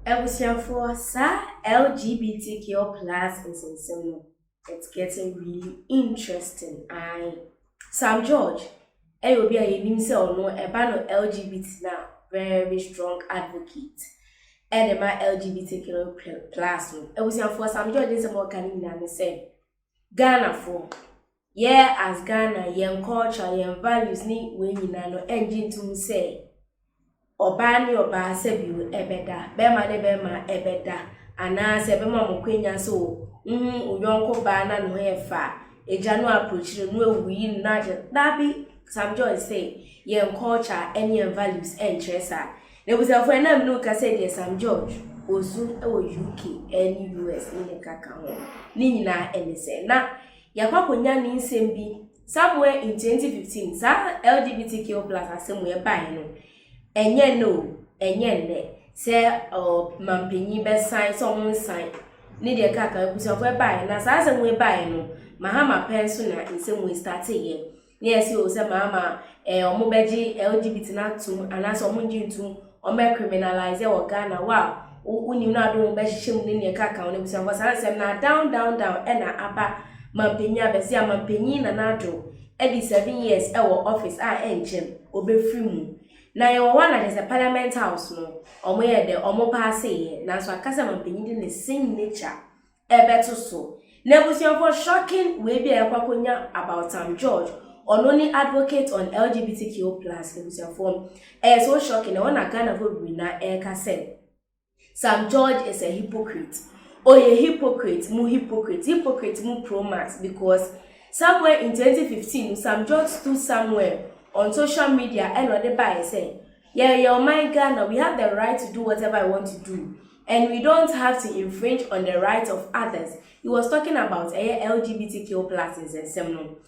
For LGBTQ plus is in similar. It's getting really interesting. Sam George, I will be a himself no a ban of LGBT now, very strong advocate. And my LGBTQ plus no. I was for Sam George is a more canning than the same. Ghana for yeah, as Ghana, young culture, young values need when no engine to say. Obani oba sebiu ebeda bema ne bema ebeda ana se bema mokwenya so uyonko ba na no hefa eja no approach no ewuyi na dabi Sam George say yen culture any values and tresa ne busa for na no ka say dey Sam George ozu e wo UK any US ni kaka ho ni nyina ene say na yakwakonya ni nsem bi somewhere in 2015 sa LGBTQ+ asem we bai no enye no enye ne se mampenyi be sign some sign ni de kaka ebuso for buy na sa asem we buy no mahama penso na nsem we start ye na yesi o se mama omo beji LGBT na tum anase omo njitum omo criminalize wo Ghana wow unim na do be hihim ni ne kaka won ebuso for sa asem na down e na aba mampenyi abesi mampenyi na nado edi 7 years e wo office a enchem obefri mu na ye one at the parliament house no omo ye de omo pass ye na so akasa mampenyi de the same nature ebeto so na busian for shocking we be ekwakonya about Sam George only advocate on LGBTQ+ busian for so shocking na one Ghana for be na eka said Sam George is a hypocrite hypocrite mu pro max because somewhere in 2015 Sam George stood somewhere on social media and what they buy say, yeah, my Ghana, we have the right to do whatever I want to do. And we don't have to infringe on the rights of others. He was talking about LGBTQ plus and seminal.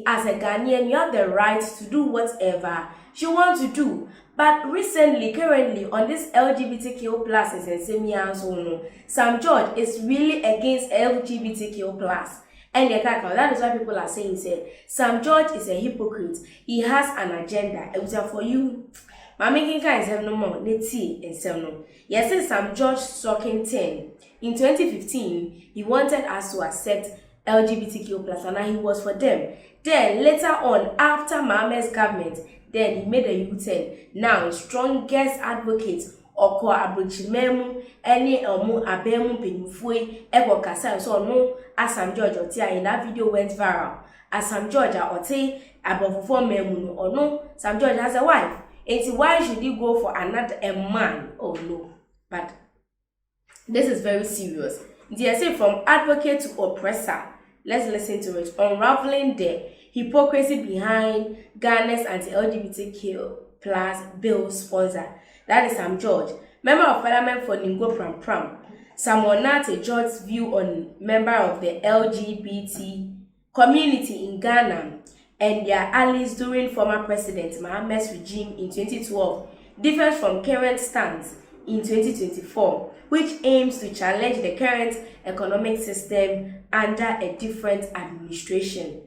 As a Ghanaian, you have the right to do whatever you want to do. But currently, on this LGBTQ plus and seminal, Sam George is really against LGBTQ plus. And that is why people are saying, say, Sam George is a hypocrite. He has an agenda. It was for you. Mama Kinka is no more. Neti and no. Yes, Sam George talking 10. In 2015, he wanted us to accept LGBTQ plus, and he was for them. Then later on, after Mama's government, then he made a U-turn. Now, strongest advocate Oko abrochimemu any omu abemu penifue ego kasa so no as Sam George otia in that video went viral as Sam George ote abofofo memu no ono Sam George has a wife and why should he go for another man? Oh no, but this is very serious. They say from advocate to oppressor. Let's listen to it. Unraveling the hypocrisy behind Ghana's anti-LGBTQ plus bill sponsor. That is Sam George, member of parliament for Ningo Pram Pram. Sam Onate George's view on member of the LGBT community in Ghana and their allies during former President Mahamad's regime in 2012 differs from current stance in 2024, which aims to challenge the current economic system under a different administration.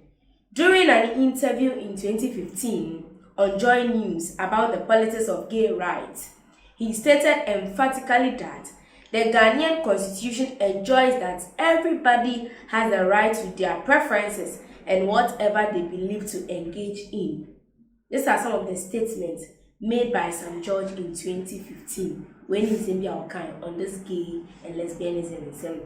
During an interview in 2015, on Joy News about the politics of gay rights, he stated emphatically that the Ghanaian constitution enjoins that everybody has the right to their preferences and whatever they believe to engage in. These are some of the statements made by Sam George in 2015 when he said on this gay and lesbianism.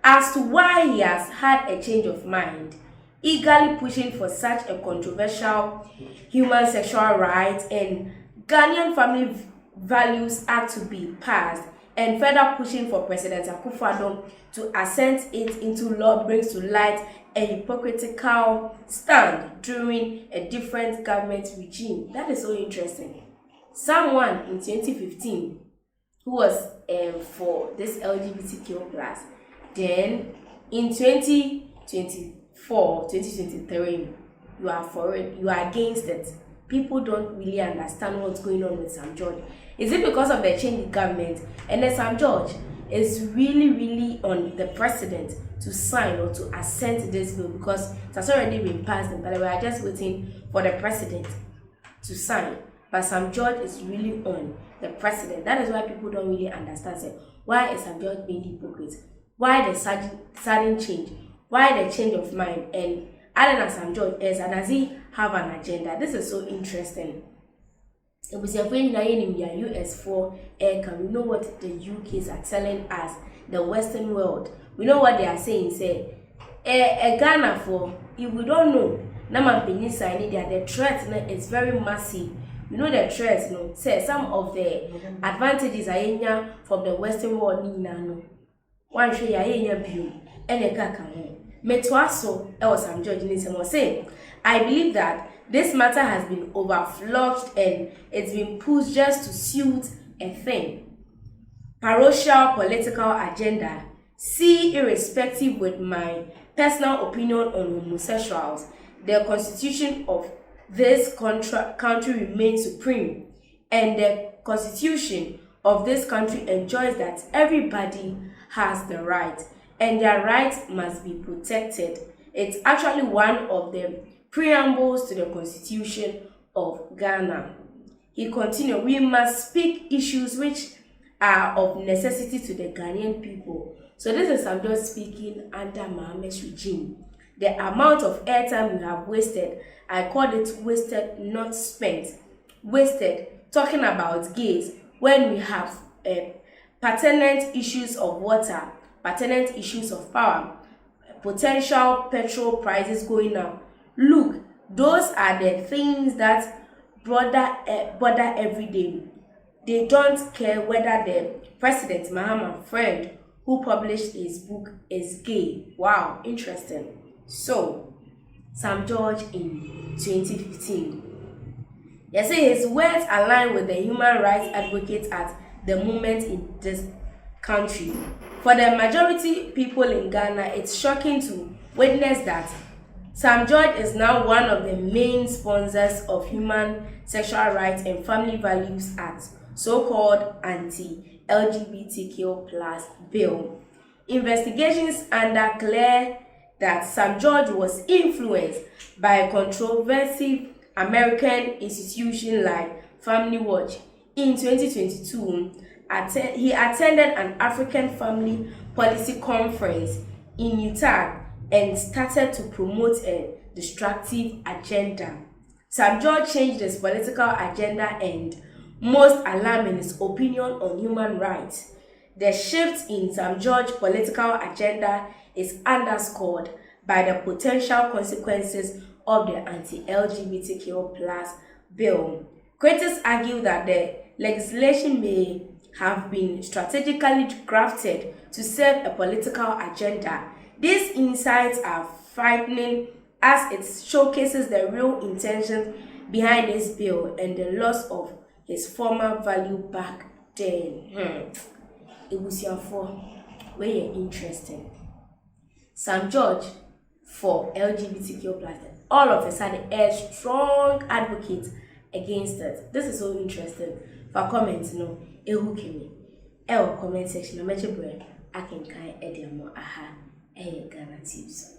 As to why he has had a change of mind, eagerly pushing for such a controversial human sexual rights and Ghanaian Family Values Act to be passed, and further pushing for President Akufo-Addo to assent it into law brings to light a hypocritical stand during a different government regime. That is so interesting. Someone in 2015 who was for this LGBTQ+, then in 2023, you are for it, you are against it. People don't really understand what's going on with Sam George. Is it because of the change in government? And then Sam George is really on the president to sign or to assent this bill because it has already been passed, but we are just waiting for the president to sign. but Sam George is really on the president. That is why people don't really understand. Say, why is Sam George being hypocrite? Why the sudden change? Why the change of mind? And other than Sam George, does he have an agenda? This is so interesting. It was when US for aircraft. We know what the UKs are telling us, the Western world. We know what they are saying. Say, Ghana for if we don't know, the threat is very massive. You know the threat, say some of the advantages are from the Western world. One show ya view and a kaka. Metwaso, Sam George say, I believe that this matter has been overflowed and it's been pushed just to suit a thing. Parochial political agenda. See, irrespective with my personal opinion on homosexuals, the constitution of this country remains supreme, and the constitution of this country enjoys that everybody has the right, and their rights must be protected. It's actually one of the preambles to the Constitution of Ghana. He continued, we must speak issues which are of necessity to the Ghanaian people. So this is Sam George speaking under Mohammed's regime. The amount of airtime we have wasted, I called it wasted, not spent. Wasted, talking about gays, when we have pertinent issues of water, pertinent issues of power, potential petrol prices going up. Look, those are the things that bother every day. They don't care whether the president, Mahama friend, who published his book is gay. Wow, interesting. So, Sam George in 2015. They say his words align with the human rights advocates at the moment in this country. For the majority people in Ghana, it's shocking to witness that Sam George is now one of the main sponsors of human sexual rights and family values act, so-called anti-LGBTQ+ bill. Investigations under clear that Sam George was influenced by a controversial American institution like Family Watch. In 2022, he attended an African family policy conference in Utah and started to promote a destructive agenda. Sam George changed his political agenda and, most alarming, his opinion on human rights. The shift in Sam George's political agenda is underscored by the potential consequences of the anti-LGBTQ+ bill. Critics argue that the legislation may have been strategically crafted to serve a political agenda. These insights are frightening as it showcases the real intentions behind this bill and the loss of his former value back then. It was your for very interesting. Sam George for LGBTQ+, all of a sudden a strong advocate against it. This is so interesting. For comments, Ay3Hu Kimi. Comment section, I mentioned I can kind of Ghana tips.